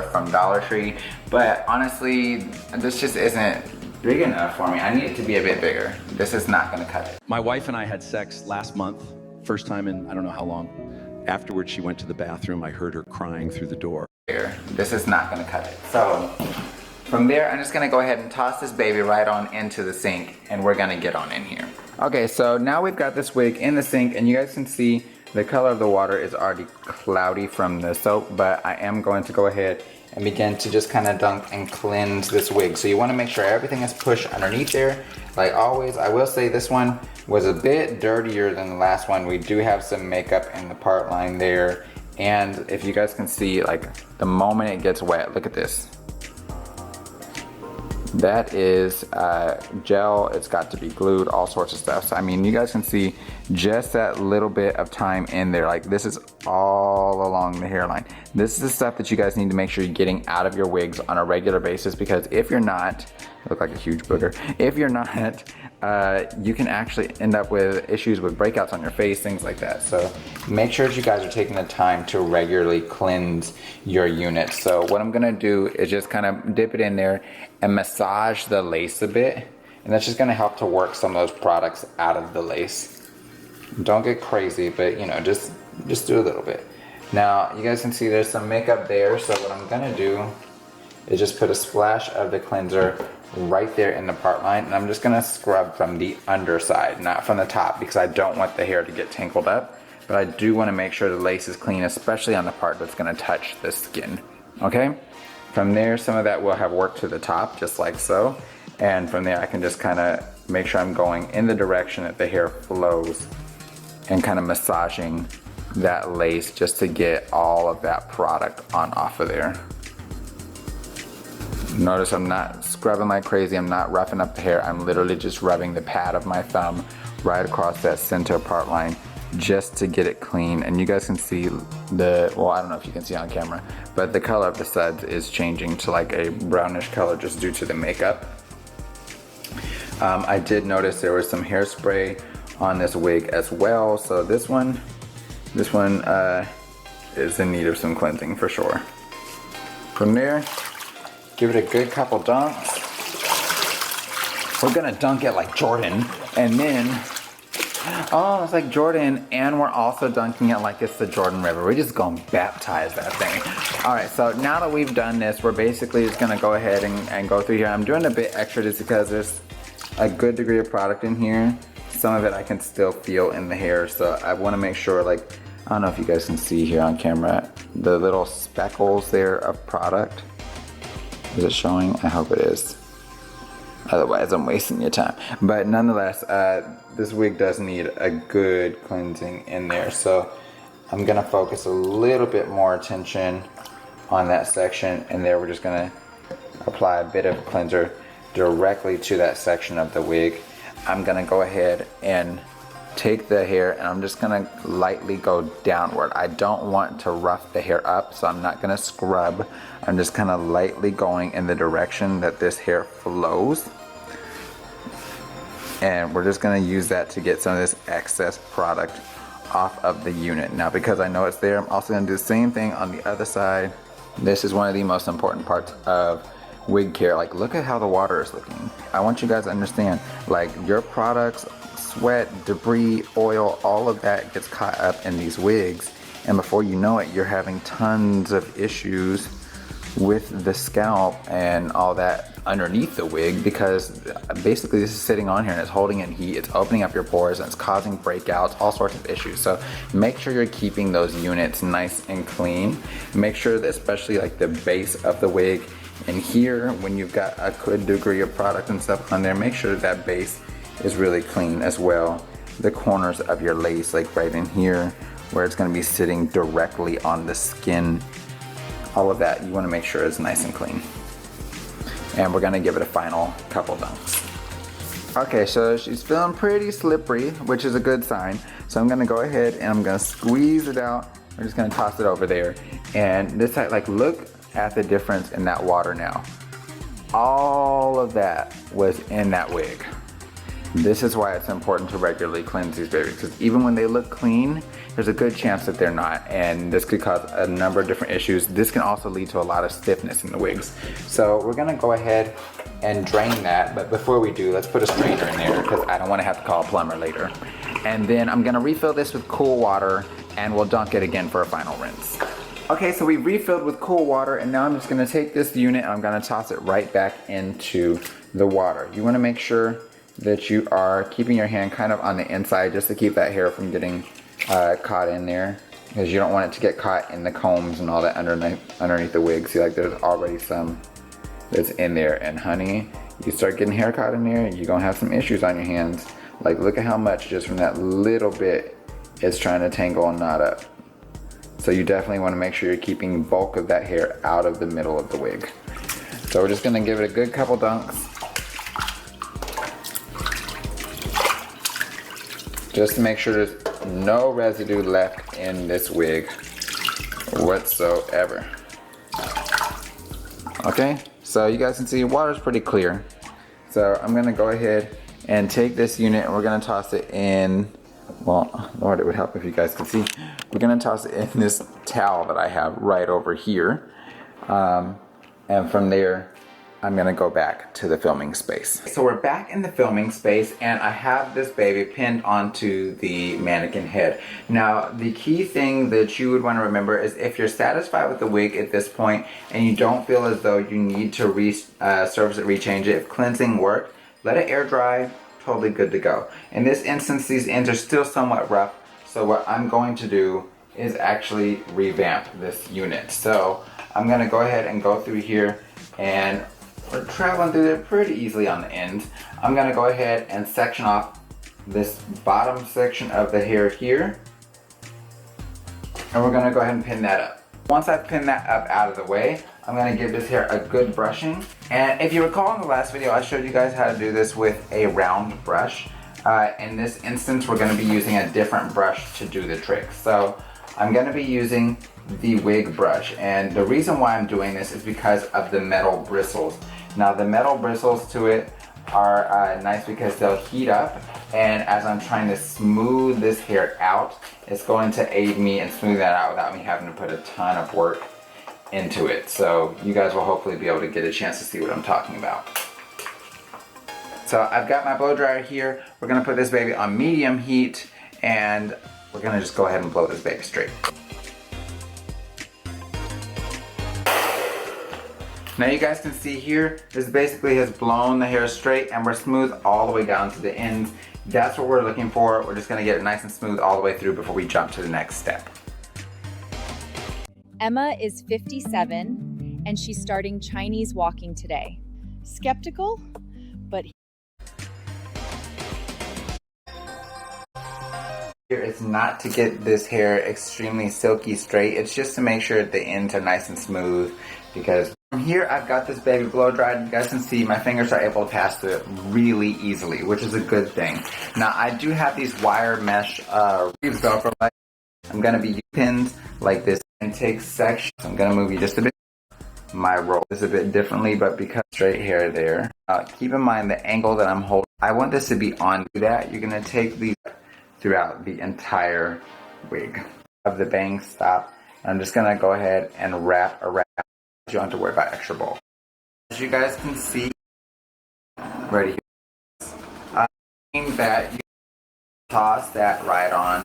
from Dollar Tree, but honestly, this just isn't big enough for me. I need it to be a bit bigger. This is not gonna cut it. My wife and I had sex last month, first time in I don't know how long. Afterwards, she went to the bathroom. I heard her crying through the door. This is not gonna cut it. So from there, I'm just gonna go ahead and toss this baby right on into the sink, and we're gonna get on in here. Okay, so now we've got this wig in the sink, and you guys can see the color of the water is already cloudy from the soap, but I am going to go ahead and begin to just kind of dunk and cleanse this wig. So you want to make sure everything is pushed underneath there. Like always, I will say this one was a bit dirtier than the last one. We do have some makeup in the part line there. And if you guys can see, like the moment it gets wet, look at this. That is gel, it's got to be glued, all sorts of stuff. So I mean, you guys can see just that little bit of time in there. Like this is all along the hairline. This is the stuff that you guys need to make sure you're getting out of your wigs on a regular basis, because if you're not, look like a huge booger. If you're not, you can actually end up with issues with breakouts on your face, things like that. So make sure that you guys are taking the time to regularly cleanse your unit. So what I'm gonna do is just kind of dip it in there and massage the lace a bit. And that's just gonna help to work some of those products out of the lace. Don't get crazy, but you know, just do a little bit. Now, you guys can see there's some makeup there. So what I'm gonna do is just put a splash of the cleanser right there in the part line, and I'm just gonna scrub from the underside, not from the top, because I don't want the hair to get tangled up, but I do want to make sure the lace is clean, especially on the part that's gonna touch the skin. Okay, from there, some of that will have worked to the top, just like so, and from there I can just kind of make sure I'm going in the direction that the hair flows and kind of massaging that lace just to get all of that product on off of there. Notice I'm not scrubbing like crazy, I'm not roughing up the hair, I'm literally just rubbing the pad of my thumb right across that center part line just to get it clean. And you guys can see well, I don't know if you can see on camera, but the color of the suds is changing to like a brownish color just due to the makeup. I did notice there was some hairspray on this wig as well, so this one is in need of some cleansing for sure. From there, give it a good couple dunks. We're gonna dunk it like Jordan, and then, oh, it's like Jordan, and we're also dunking it like it's the Jordan River. We're just gonna baptize that thing. All right, so now that we've done this, we're basically just gonna go ahead and go through here. I'm doing a bit extra just because there's a good degree of product in here. Some of it I can still feel in the hair, so I wanna make sure, like, I don't know if you guys can see here on camera, the little speckles there of product. Is it showing? I hope it is. Otherwise, I'm wasting your time. But nonetheless, this wig does need a good cleansing in there. So I'm gonna focus a little bit more attention on that section. And there we're just gonna apply a bit of cleanser directly to that section of the wig. I'm gonna go ahead and take the hair and I'm just gonna lightly go downward. I don't want to rough the hair up, so I'm not gonna scrub. I'm just kind of lightly going in the direction that this hair flows. And we're just gonna use that to get some of this excess product off of the unit. Now, because I know it's there, I'm also gonna do the same thing on the other side. This is one of the most important parts of wig care. Like, look at how the water is looking. I want you guys to understand, like, your products, sweat, debris, oil, all of that gets caught up in these wigs, and before you know it, you're having tons of issues with the scalp and all that underneath the wig, because basically this is sitting on here and it's holding in heat, it's opening up your pores, and it's causing breakouts, all sorts of issues. So make sure you're keeping those units nice and clean. Make sure that especially like the base of the wig and here, when you've got a good degree of product and stuff on there, make sure that base is really clean as well. The corners of your lace, like right in here, where it's gonna be sitting directly on the skin, all of that, you wanna make sure it's nice and clean. And we're gonna give it a final couple dunks. Okay, so she's feeling pretty slippery, which is a good sign. So I'm gonna go ahead and I'm gonna squeeze it out. We're just gonna toss it over there. And this side, like, look at the difference in that water now. All of that was in that wig. This is why it's important to regularly cleanse these babies, because even when they look clean, there's a good chance that they're not, and this could cause a number of different issues. This can also lead to a lot of stiffness in the wigs. So we're gonna go ahead and drain that, but before we do, let's put a strainer in there because I don't want to have to call a plumber later. And then I'm gonna refill this with cool water, and we'll dunk it again for a final rinse. Okay, so we refilled with cool water, and now I'm just gonna take this unit and I'm gonna toss it right back into the water. You wanna make sure that you are keeping your hand kind of on the inside just to keep that hair from getting caught in there, because you don't want it to get caught in the combs and all that underneath the wig. See, like there's already some that's in there, and honey, you start getting hair caught in there, you're gonna have some issues on your hands. Like look at how much just from that little bit it's trying to tangle and knot up. So you definitely want to make sure you're keeping bulk of that hair out of the middle of the wig. So we're just going to give it a good couple dunks, just to make sure there's no residue left in this wig whatsoever. Okay, so you guys can see water's pretty clear. So I'm going to go ahead and take this unit and we're going to toss it in. Well, Lord, it would help if you guys could see. We're gonna toss it in this towel that I have right over here. And from there, I'm gonna go back to the filming space. So we're back in the filming space, and I have this baby pinned onto the mannequin head. Now, the key thing that you would wanna remember is if you're satisfied with the wig at this point, and you don't feel as though you need to service it, rechange it, if cleansing worked, let it air dry. Totally good to go. In this instance, these ends are still somewhat rough, so what I'm going to do is actually revamp this unit. So I'm gonna go ahead and go through here, and we're traveling through there pretty easily on the ends. I'm gonna go ahead and section off this bottom section of the hair here, and we're gonna go ahead and pin that up. Once I've pinned that up out of the way, I'm gonna give this hair a good brushing. And if you recall in the last video, I showed you guys how to do this with a round brush. In this instance, we're gonna be using a different brush to do the trick. So I'm gonna be using the wig brush. And the reason why I'm doing this is because of the metal bristles. Now the metal bristles to it are nice because they'll heat up, and as I'm trying to smooth this hair out, it's going to aid me in smoothing that out without me having to put a ton of work into it. So you guys will hopefully be able to get a chance to see what I'm talking about. So I've got my blow dryer here. We're gonna put this baby on medium heat, and we're gonna just go ahead and blow this baby straight. Now you guys can see here, this basically has blown the hair straight, and we're smooth all the way down to the ends. That's what we're looking for. We're just gonna get it nice and smooth all the way through before we jump to the next step. Emma is 57 and she's starting Chinese walking today. Skeptical, but It's not to get this hair extremely silky straight, it's just to make sure the ends are nice and smooth, because from here I've got this baby blow dried. You guys can see my fingers are able to pass through it really easily, which is a good thing. Now I do have these wire mesh Velcro. I'm going to be using pins like this intake section. So I'm going to move you just a bit. My roll is a bit differently, but because straight hair there. Keep in mind the angle that I'm holding. I want this to be on that. You're going to take these throughout the entire wig. Of the bang stop. I'm just going to go ahead and wrap around. You don't have to worry about extra bulk. As you guys can see, right here, that you toss that right on